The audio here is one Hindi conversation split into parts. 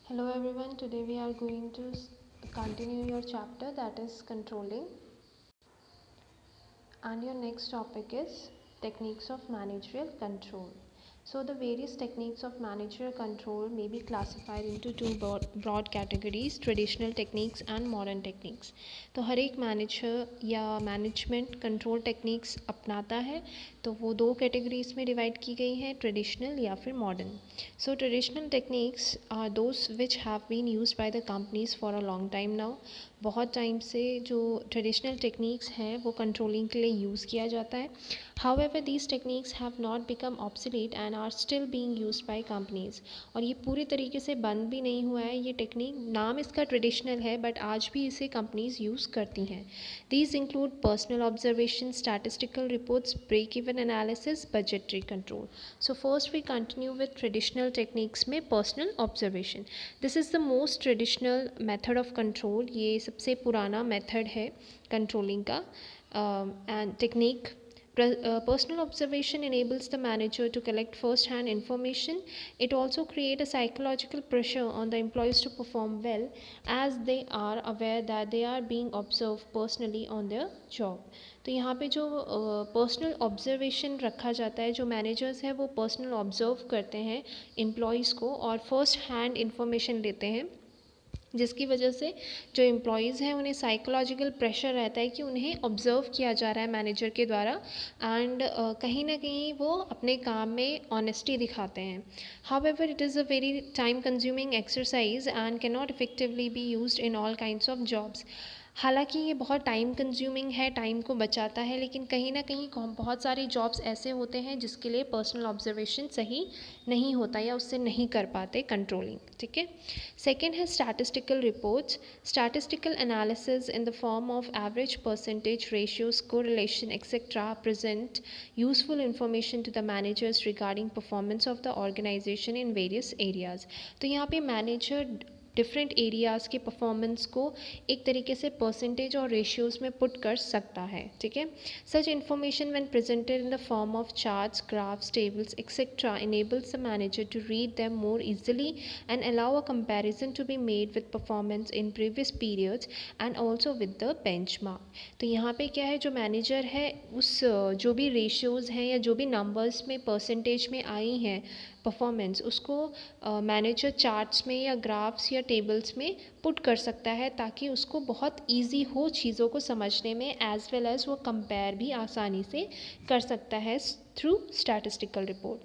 Hello everyone, today we are going to continue your chapter, that is controlling, and your next topic is techniques of managerial control. So the various techniques of managerial control may be classified into two broad categories, traditional techniques and modern techniques. तो हर एक मैनेजर या मैनेजमेंट कंट्रोल टेक्निक्स अपनाता है, तो वो दो कैटेगरीज में डिवाइड की गई हैं, ट्रेडिशनल या फिर modern. So traditional techniques are those which have been used by the companies for a long time now. बहुत टाइम से जो ट्रेडिशनल टेक्निक्स हैं वो कंट्रोलिंग के लिए यूज़ किया जाता है. However these techniques have not become obsolete and are still being used by companies. और ये पूरी तरीके से बंद भी नहीं हुआ है ये टेक्निक. नाम इसका ट्रेडिशनल है बट आज भी इसे कंपनीज यूज़ करती हैं. These include personal observation, statistical reports, break even analysis, budgetary control. So first we continue with traditional techniques में personal observation. This is the most traditional method of control. ये सबसे पुराना मेथड है कंट्रोलिंग का and technique. Personal observation enables the manager to collect first-hand information. It also creates a psychological pressure on the employees to perform well, as they are aware that they are being observed personally on their job. तो यहाँ पे जो पर्सनल ऑब्जर्वेशन रखा जाता है, जो मैनेजर्स हैं वो पर्सनल ऑब्जर्व करते हैं एम्प्लॉयज़ को और फर्स्ट हैंड इंफॉर्मेशन लेते हैं, जिसकी वजह से जो एम्प्लॉयज़ हैं उन्हें साइकोलॉजिकल प्रेशर रहता है कि उन्हें ऑब्ज़र्व किया जा रहा है मैनेजर के द्वारा एंड कहीं ना कहीं वो अपने काम में ऑनेस्टी दिखाते हैं. However it is a very time consuming exercise and can not effectively be used in all kinds of jobs. हालांकि ये बहुत टाइम कंज्यूमिंग है, टाइम को बचाता है, लेकिन कहीं ना कहीं बहुत सारे जॉब्स ऐसे होते हैं जिसके लिए पर्सनल ऑब्जर्वेशन सही नहीं होता या उससे नहीं कर पाते कंट्रोलिंग. ठीक है. सेकेंड है statistical reports. Statistical analysis in the form of average percentage ratios, correlation etcetera present useful information to the managers regarding performance of the organization in various areas. तो यहाँ पे मैनेजर डिफरेंट एरियाज़ के परफॉर्मेंस को एक तरीके से परसेंटेज और रेशियोज़ में पुट कर सकता है. ठीक है. सच information when presented in the form of charts, graphs, tables etcetera enables the manager to read them more easily and allow a comparison to be made with performance in previous periods and also with the benchmark. तो यहाँ पे क्या है, जो मैनेजर है उस जो भी रेशियोज़ हैं या जो भी नंबर्स में परसेंटेज में आई हैं परफॉर्मेंस, उसको मैनेजर चार्ट्स में या ग्राफ्स या टेबल्स में पुट कर सकता है ताकि उसको बहुत इजी हो चीज़ों को समझने में, एज वेल एज वो कंपेयर भी आसानी से कर सकता है थ्रू स्टैटिस्टिकल रिपोर्ट.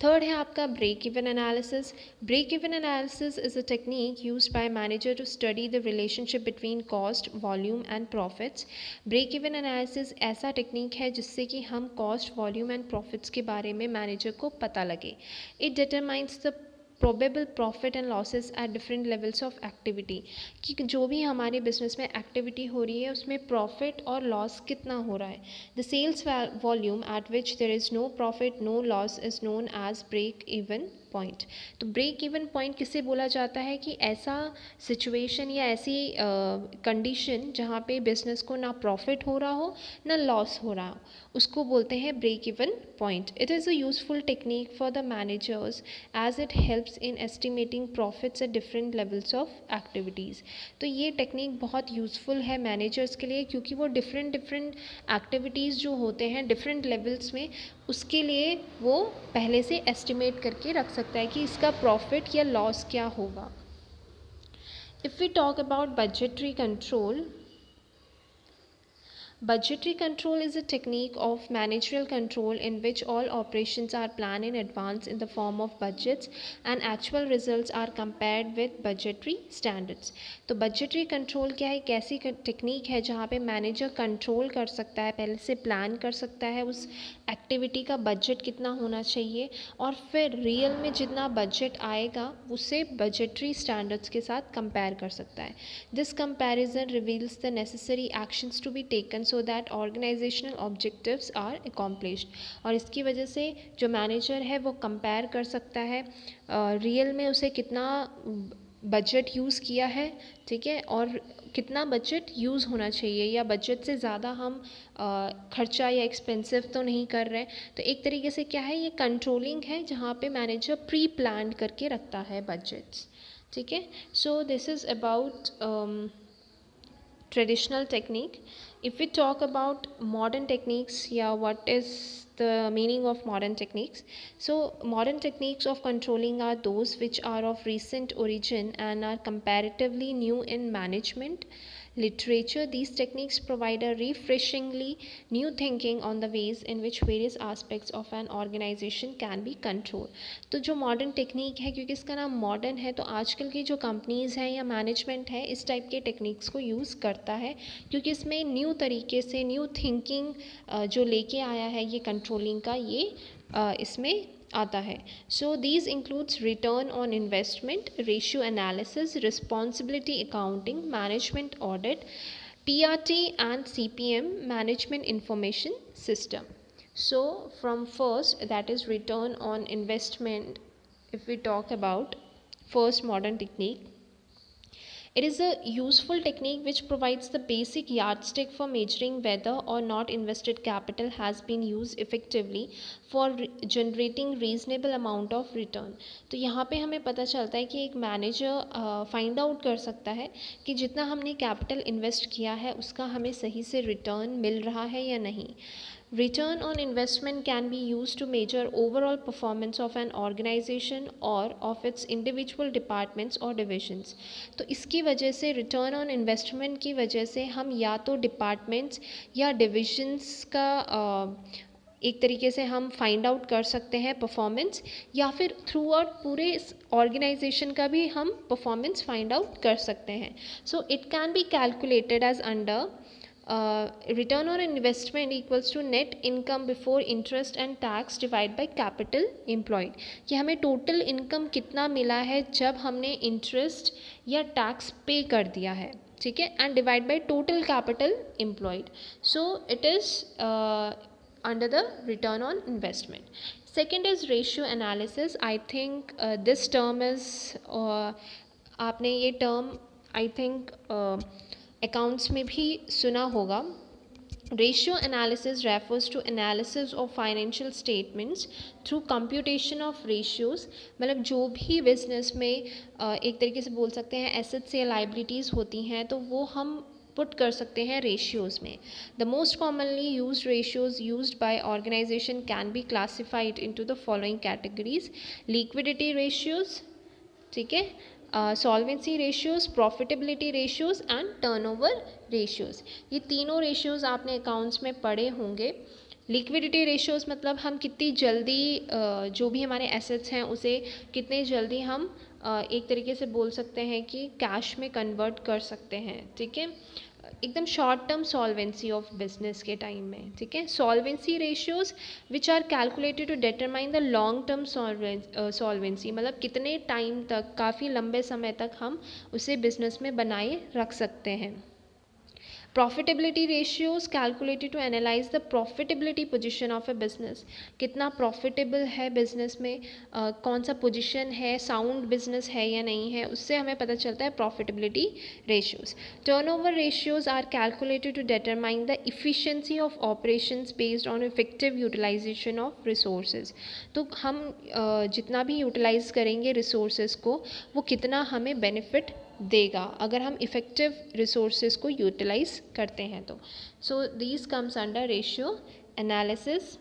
थर्ड है आपका break even analysis. Break even analysis is a technique used by manager to study the relationship between cost, volume and profits. Break even analysis ऐसा टेक्निक है जिससे कि हम कॉस्ट, वॉल्यूम एंड प्रॉफिट्स के बारे में मैनेजर को पता लगे. It determines the probable profit and losses eight different levels of activity. कि जो भी हमारे बिजनेस में एक्टिविटी हो रही है उसमें प्रॉफिट और लॉस कितना हो रहा है. The sales volume at which there is no profit no loss is known as break even point. तो ब्रेक इवन पॉइंट किसे बोला जाता है कि ऐसा सिचुएशन या ऐसी कंडीशन जहाँ पे बिजनेस को ना प्रॉफिट हो रहा हो ना लॉस हो रहा हो, उसको बोलते हैं break even point. It is a useful technique for the managers as it helps in estimating profits at different levels of activities. तो ये टेक्निक बहुत यूज़फुल है मैनेजर्स के लिए क्योंकि वो डिफरेंट एक्टिविटीज़ जो होते हैं डिफरेंट लेवल्स में, उसके लिए वो पहले से एस्टिमेट करके रख सकता है कि इसका प्रॉफिट या लॉस क्या होगा. If we talk about budgetary control, budgetary control is a technique of managerial control in which all operations are planned in advance in the form of budgets and actual results are compared with budgetary standards. तो budgetary control क्या है, एक ऐसी टेक्निक है जहाँ पे मैनेजर कंट्रोल कर सकता है, पहले से प्लान कर सकता है उस एक्टिविटी का बजट कितना होना चाहिए और फिर रियल में जितना बजट आएगा उसे बजटरी स्टैंडर्ड्स के साथ कंपेयर कर सकता है. This comparison reveals the necessary actions to be taken so that organizational objectives are accomplished. और इसकी वजह से जो मैनेजर है वो कंपेयर कर सकता है रियल में उसे कितना बजट यूज़ किया है. ठीक है. और कितना बजट यूज़ होना चाहिए, या बजट से ज़्यादा हम खर्चा या एक्सपेंसिव तो नहीं कर रहे हैं। तो एक तरीके से क्या है, ये कंट्रोलिंग है, जहाँ पे मैनेजर प्री प्लान करके रखता है बजट्स। ठीक है, so this is about traditional technique. If we talk about modern techniques, yeah, what is the meaning of modern techniques? So modern techniques of controlling are those which are of recent origin and are comparatively new in management literature. These techniques provide a refreshingly new thinking on the ways in which various aspects of an organization can be controlled. तो जो मॉडर्न टेक्निक है, क्योंकि इसका नाम मॉडर्न है, तो आजकल की जो कंपनीज़ हैं या मैनेजमेंट है इस टाइप के टेक्निक्स को यूज़ करता है, क्योंकि इसमें न्यू तरीके से न्यू थिंकिंग जो लेके आया है ये कंट्रोलिंग का, ये इसमें आता है. So these includes return on investment, ratio analysis, responsibility accounting, management audit, TRT and CPM, management information system. So from first, that is return on investment, if we talk about first modern technique, it is a useful technique which provides the basic yardstick for measuring whether or not invested capital has been used effectively for generating reasonable amount of return. तो यहाँ पे हमें पता चलता है कि एक मैनेजर फाइंड आउट कर सकता है कि जितना हमने कैपिटल इन्वेस्ट किया है उसका हमें सही से रिटर्न मिल रहा है या नहीं. Return on investment can be used to measure overall performance of an organization or of its individual departments or divisions. तो इसकी वजह से रिटर्न ऑन इन्वेस्टमेंट की वजह से हम या तो डिपार्टमेंट्स या डिविजन्स का एक तरीके से हम फाइंड आउट कर सकते हैं परफॉर्मेंस, या फिर थ्रू आउट पूरे ऑर्गेनाइजेशन का भी हम परफॉर्मेंस फाइंड आउट कर सकते हैं. So it can be calculated as under return on investment equals to net income before interest and tax divided by capital employed. कि हमें टोटल इनकम कितना मिला है जब हमने इंटरेस्ट या टैक्स पे कर दिया है, ठीक है, and divide by total capital employed. So it is under the return on investment. Second is ratio analysis. I think this term is आपने ये टर्म आई थिंक अकाउंट्स में भी सुना होगा. Ratio analysis refers to analysis of financial statements through computation of ratios. मतलब जो भी बिजनेस में एक तरीके से बोल सकते हैं एसेट्स या लाइबिलिटीज़ होती हैं, तो वो हम पुट कर सकते हैं रेशियोज़ में. The most commonly used ratios used by organization can be classified into the following categories. Liquidity ratios, ठीक है, solvency ratios, profitability ratios and turnover ratios. ये तीनों रेशियोज़ आपने अकाउंट्स में पढ़े होंगे. लिक्विडिटी रेशियोज़ मतलब हम कितनी जल्दी जो भी हमारे एसेट्स हैं उसे कितने जल्दी हम एक तरीके से बोल सकते हैं कि कैश में कन्वर्ट कर सकते हैं, ठीक है, एकदम short term solvency of business के टाइम में, ठीक है. Solvency ratios which are calculated to determine the long term solvency, मतलब कितने टाइम तक, काफ़ी लंबे समय तक हम उसे बिजनेस में बनाए रख सकते हैं. Profitability ratios calculated to analyze the profitability position of a business. कितना प्रॉफिटेबल है बिजनेस में, कौन सा पोजीशन है, साउंड बिजनेस है या नहीं है, उससे हमें पता चलता है profitability ratios. Turnover ratios are calculated to determine the efficiency of operations based on effective utilization of resources. तो हम जितना भी यूटिलाइज करेंगे रिसोर्सेज को, वो कितना हमें बेनिफिट देगा अगर हम इफ़ेक्टिव रिसोर्सेज को यूटिलाइज करते हैं तो. So these comes under ratio analysis.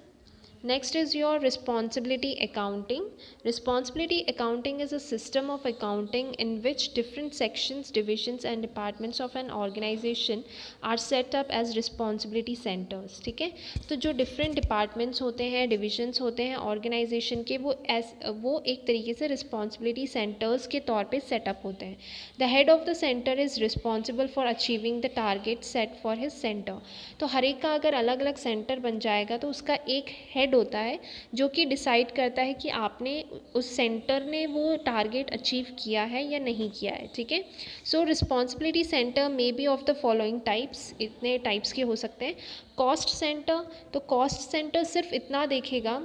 Next is your responsibility accounting. Responsibility accounting is a system of accounting in which different sections, divisions and departments of an organization are set up as responsibility centers. ठीक है, तो जो different departments होते हैं, divisions होते हैं organization के, वो एक तरीके से responsibility centers के तौर पे set up होते हैं. The head of the center is responsible for achieving the target set for his center. तो हर एक का अगर अलग अलग सेंटर बन जाएगा तो उसका एक हेड होता है जो कि डिसाइड करता है कि आपने उस सेंटर ने वो टारगेट अचीव किया है या नहीं किया है, ठीक है. सो responsibility centre may be of the following types. इतने टाइप्स के हो सकते हैं. कॉस्ट सेंटर, तो कॉस्ट सेंटर सिर्फ इतना देखेगा,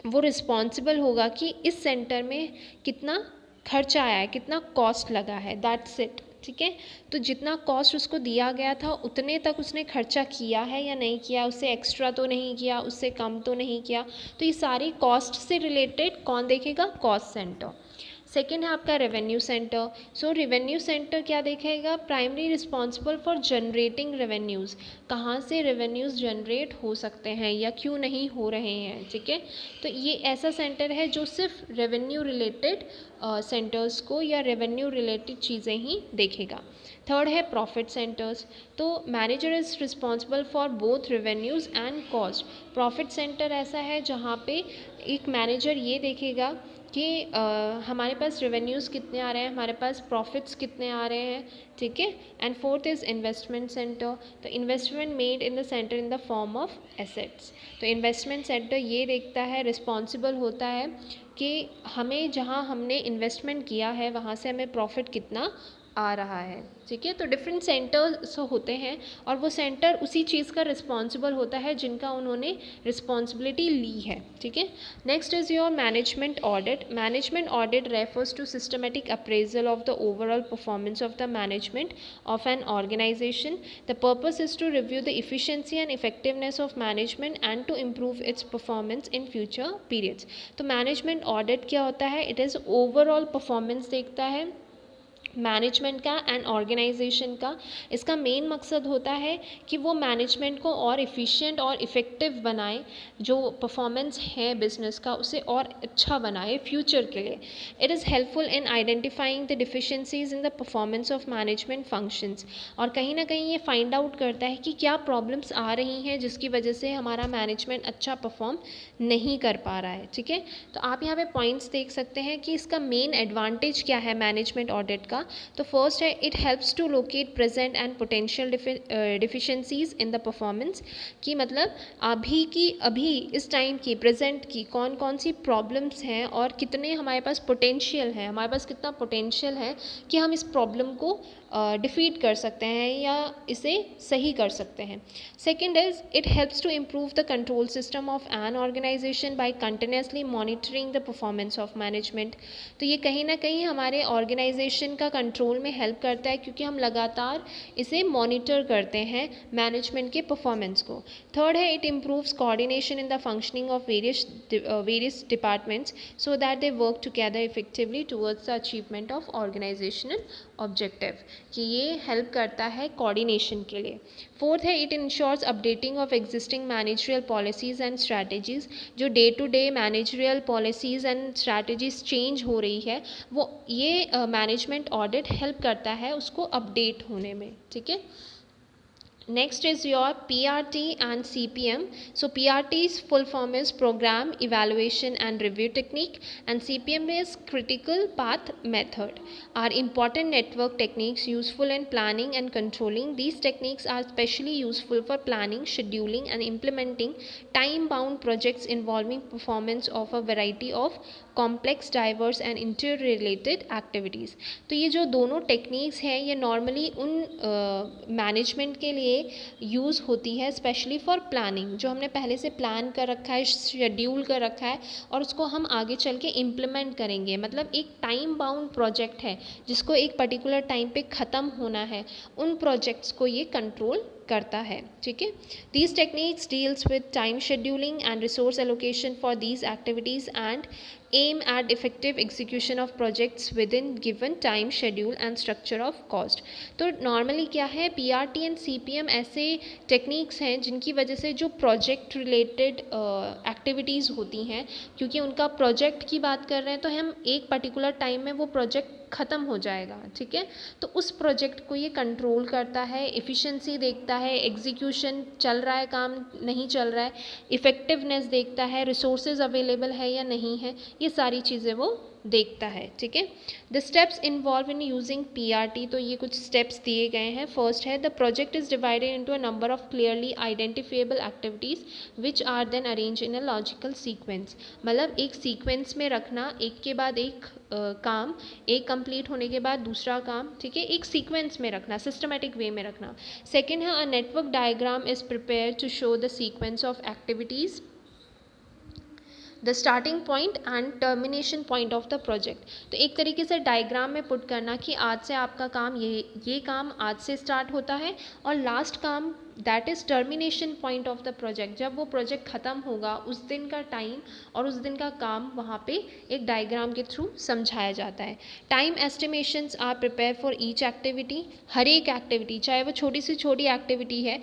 वो रिस्पॉन्सिबल होगा कि इस सेंटर में कितना खर्चा आया है, कितना कॉस्ट लगा है, दैट्स इट, ठीक है। तो जितना कॉस्ट उसको दिया गया था उतने तक उसने खर्चा किया है या नहीं किया, उससे एक्स्ट्रा तो नहीं किया, उससे कम तो नहीं किया। तो ये सारी कॉस्ट से रिलेटेड कौन देखेगा? Cost centre. सेकेंड है आपका रेवेन्यू सेंटर। सो रेवेन्यू सेंटर क्या देखेगा? Primary responsible for generating revenues, कहाँ से रेवेन्यूज़ जनरेट हो सकते हैं या क्यों नहीं हो रहे हैं, ठीक है। तो ये ऐसा सेंटर है जो सिर्फ रेवेन्यू रिलेटेड सेंटर्स को या रेवेन्यू रिलेटेड चीज़ें ही देखेगा। थर्ड है प्रॉफिट सेंटर्स। तो manager is responsible for both revenues and cost. Profit centre ऐसा है जहाँ पे एक मैनेजर ये देखेगा कि हमारे पास रेवेन्यूज़ कितने आ रहे हैं, हमारे पास प्रॉफिट्स कितने आ रहे हैं, ठीक है। And fourth is investment centre. तो investment made in the centre in the form of assets. तो इन्वेस्टमेंट सेंटर ये देखता है, रिस्पॉन्सिबल होता है कि हमें जहाँ हमने इन्वेस्टमेंट किया है वहाँ से हमें प्रॉफिट कितना आ रहा है, ठीक है। तो डिफरेंट सेंटर्स होते हैं और वो सेंटर उसी चीज़ का रिस्पॉन्सिबल होता है जिनका उन्होंने रिस्पॉन्सिबिलिटी ली है, ठीक है। Next is your management audit. Management audit refers to systematic appraisal of the overall performance of the management of an organization. The purpose is to review the efficiency and effectiveness of management and to improve its performance in future periods. तो मैनेजमेंट ऑडिट क्या होता है? इट इज़ ओवरऑल परफॉर्मेंस देखता है मैनेजमेंट का एंड ऑर्गेनाइजेशन का। इसका मेन मकसद होता है कि वो मैनेजमेंट को और इफ़िशिएंट और इफ़ेक्टिव बनाए, जो परफॉर्मेंस है बिजनेस का उसे और अच्छा बनाए फ्यूचर के लिए। It is helpful in identifying the deficiencies in the performance of management functions. और कहीं ना कहीं ये फाइंड आउट करता है कि क्या प्रॉब्लम्स आ रही हैं जिसकी वजह से हमारा मैनेजमेंट अच्छा परफॉर्म नहीं कर पा रहा है, ठीक है। तो आप यहाँ पे पॉइंट्स देख सकते हैं कि इसका मेन एडवांटेज क्या है मैनेजमेंट ऑडिट का। तो फर्स्ट है it helps to locate present and potential deficiencies in the performance. कि मतलब अभी इस टाइम की प्रेजेंट की कौन कौन सी प्रॉब्लम्स हैं और कितने हमारे पास पोटेंशियल है, हमारे पास कितना पोटेंशियल है कि हम इस प्रॉब्लम को डिफीट कर सकते हैं या इसे सही कर सकते हैं। Second is it helps to improve the control system of an organization by continuously monitoring the performance of management. तो ये कहीं ना कहीं हमारे ऑर्गेनाइजेशन का कंट्रोल में हेल्प करता है क्योंकि हम लगातार इसे मॉनिटर करते हैं मैनेजमेंट के परफॉर्मेंस को। थर्ड है it improves coordination in the functioning of various departments so that they work together effectively towards the achievement of organizational objective. कि ये हेल्प करता है कोऑर्डिनेशन के लिए। फोर्थ है it ensures updating of existing managerial policies and strategies. जो day to day managerial policies and strategies change हो रही है वो ये मैनेजमेंट ऑडिट हेल्प करता है उसको अपडेट होने में, ठीक है। Next is your PRT and CPM. So PRT's full form is Program Evaluation and Review Technique and CPM is Critical Path Method. Are important network techniques useful in planning and controlling. These techniques are especially useful for planning, scheduling and implementing time-bound projects involving performance of a variety of complex diverse and interrelated activities. तो ये जो दोनों टेक्निक्स हैं ये नॉर्मली उन मैनेजमेंट के लिए यूज़ होती है स्पेशली फॉर प्लानिंग। जो हमने पहले से प्लान कर रखा है, शेड्यूल कर रखा है और उसको हम आगे चल के इम्प्लीमेंट करेंगे। मतलब एक टाइम बाउंड प्रोजेक्ट है जिसको एक पर्टिकुलर टाइम पे ख़त्म होना है, उन प्रोजेक्ट्स को ये कंट्रोल करता है, ठीक है। These techniques deals with time scheduling and resource allocation for these activities and aim at effective execution of projects within given time schedule and structure of cost। तो नॉर्मली क्या है, PRT एंड CPM ऐसे टेक्निक्स हैं जिनकी वजह से जो प्रोजेक्ट रिलेटेड एक्टिविटीज़ होती हैं, क्योंकि उनका प्रोजेक्ट की बात कर रहे हैं तो हम एक पर्टिकुलर टाइम में वो प्रोजेक्ट ख़त्म हो जाएगा, ठीक है। तो उस प्रोजेक्ट को ये कंट्रोल करता है, एफिशिएंसी देखता है, एग्जीक्यूशन चल रहा है, काम नहीं चल रहा है, इफ़ेक्टिवनेस देखता है, रिसोर्सेज अवेलेबल है या नहीं है, ये सारी चीज़ें वो देखता है, ठीक है। The steps involve in using PRT। तो ये कुछ स्टेप्स दिए गए हैं। फर्स्ट है the project is divided into a number of clearly identifiable activities which are then arrange in a logical sequence. मतलब एक सीक्वेंस में रखना, एक के बाद एक काम, एक कंप्लीट होने के बाद दूसरा काम, ठीक है, एक सीक्वेंस में रखना, सिस्टमेटिक वे में रखना। सेकेंड है a network diagram is prepare to show the sequence of activities the starting point and termination point of the project. तो एक तरीके से डायग्राम में पुट करना कि आज से आपका काम ये काम आज से स्टार्ट होता है और लास्ट काम that is termination point of the project, जब वो प्रोजेक्ट ख़त्म होगा उस दिन का टाइम और उस दिन का काम वहाँ पे एक डायग्राम के थ्रू समझाया जाता है। Time estimations are prepare for each activity. हर एक एक्टिविटी, चाहे वो छोटी से छोटी एक्टिविटी है,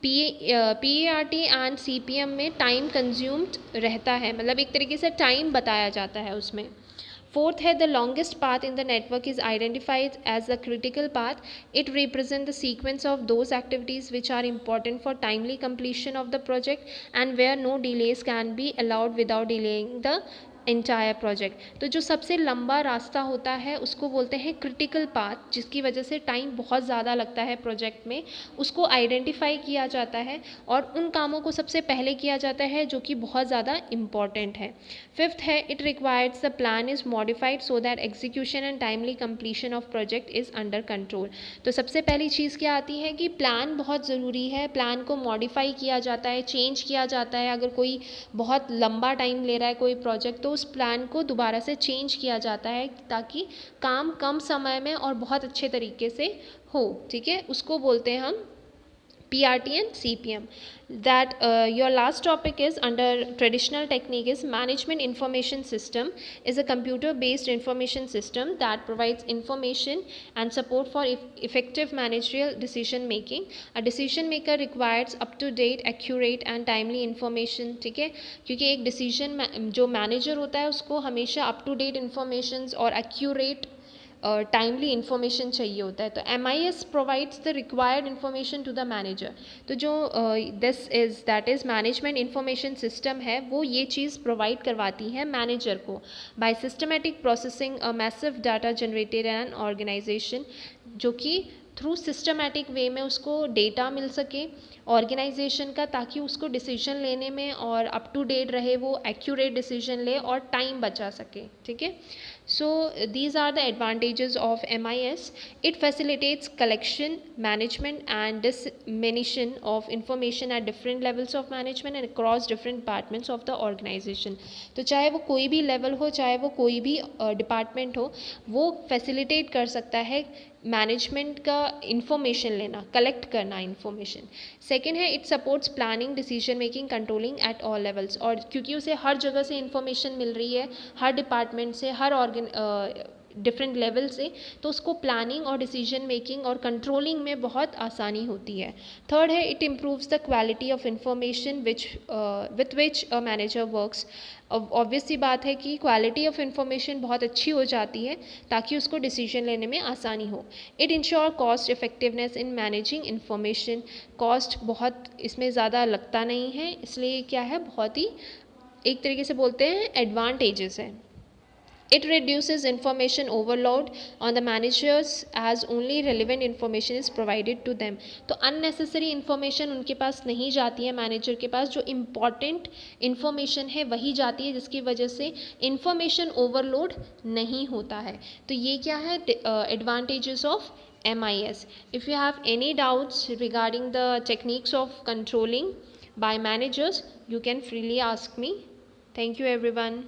PART एंड CPM में टाइम कंज्यूम्ड रहता है, मतलब एक तरीके से टाइम बताया जाता है उसमें। फोर्थ है the longest path in the network is identified as the critical path. It represent the sequence of those activities which are important for timely completion of the project and where no delays can be allowed without delaying the entire project. तो जो सबसे लंबा रास्ता होता है उसको बोलते हैं क्रिटिकल पाथ, जिसकी वजह से टाइम बहुत ज़्यादा लगता है प्रोजेक्ट में, उसको आइडेंटिफाई किया जाता है और उन कामों को सबसे पहले किया जाता है जो कि बहुत ज़्यादा इम्पॉर्टेंट है। फिफ्थ है it requires the plan is modified so that execution and timely completion of project is under control. तो सबसे पहली चीज़ क्या आती है कि प्लान बहुत ज़रूरी है, प्लान को मॉडिफाई किया जाता है, चेंज किया जाता है। अगर कोई बहुत लंबा टाइम ले रहा है कोई प्रोजेक्ट, तो उस प्लान को दोबारा से चेंज किया जाता है ताकि काम कम समय में और बहुत अच्छे तरीके से हो, ठीक है। उसको बोलते हैं हम PRT and CPM. That your last topic is under traditional technique is management information system is a computer based information system that provides information and support for effective managerial decision making. A decision maker requires up to date accurate and timely information, ठीक है, क्योंकि एक decision जो manager होता है उसको हमेशा up to date informations और accurate टाइमली इन्फॉर्मेशन चाहिए होता है। तो MIS provides the required information to the manager. तो जो that is management information system है, वो ये चीज़ प्रोवाइड करवाती है मैनेजर को by systematic processing a massive data generated and organization, जो कि थ्रू सिस्टमेटिक वे में उसको डेटा मिल सके ऑर्गेनाइजेशन का, ताकि उसको डिसीजन लेने में और अप टू डेट रहे, वो एक्यूरेट डिसीजन ले और टाइम बचा सके, ठीक है। So these are the advantages of MIS. It facilitates collection, management and dissemination of information at different levels of management and across different departments of the organization. तो चाहे वो कोई भी लेवल हो, चाहे वो कोई भी डिपार्टमेंट हो, वो फैसिलिटेट कर सकता है मैनेजमेंट का इंफॉर्मेशन लेना, कलेक्ट करना इंफॉर्मेशन। सेकेंड है it supports planning, decision making, controlling at all levels. और क्योंकि उसे हर जगह से इंफॉर्मेशन मिल रही है, हर डिपार्टमेंट से, हर डिफरेंट लेवल से, तो उसको प्लानिंग और डिसीजन मेकिंग और कंट्रोलिंग में बहुत आसानी होती है। थर्ड है it improves the quality of information with which a manager works. Obvious सी बात है कि क्वालिटी ऑफ इंफॉर्मेशन बहुत अच्छी हो जाती है ताकि उसको डिसीजन लेने में आसानी हो। It ensure cost effectiveness in managing information. Cost बहुत इसमें ज़्यादा लगता नहीं है, इसलिए क्या है, बहुत ही एक तरीके से बोलते हैं एडवांटेजेस हैं। It reduces information overload on the managers as only relevant information is provided to them. तो unnecessary information उनके पास नहीं जाती है मैनेजर के पास, जो important information है वही जाती है, जिसकी वजह से information overload नहीं होता है। तो ये क्या है advantages of MIS. If you have any doubts regarding the techniques of controlling by managers, you can freely ask me. Thank you everyone.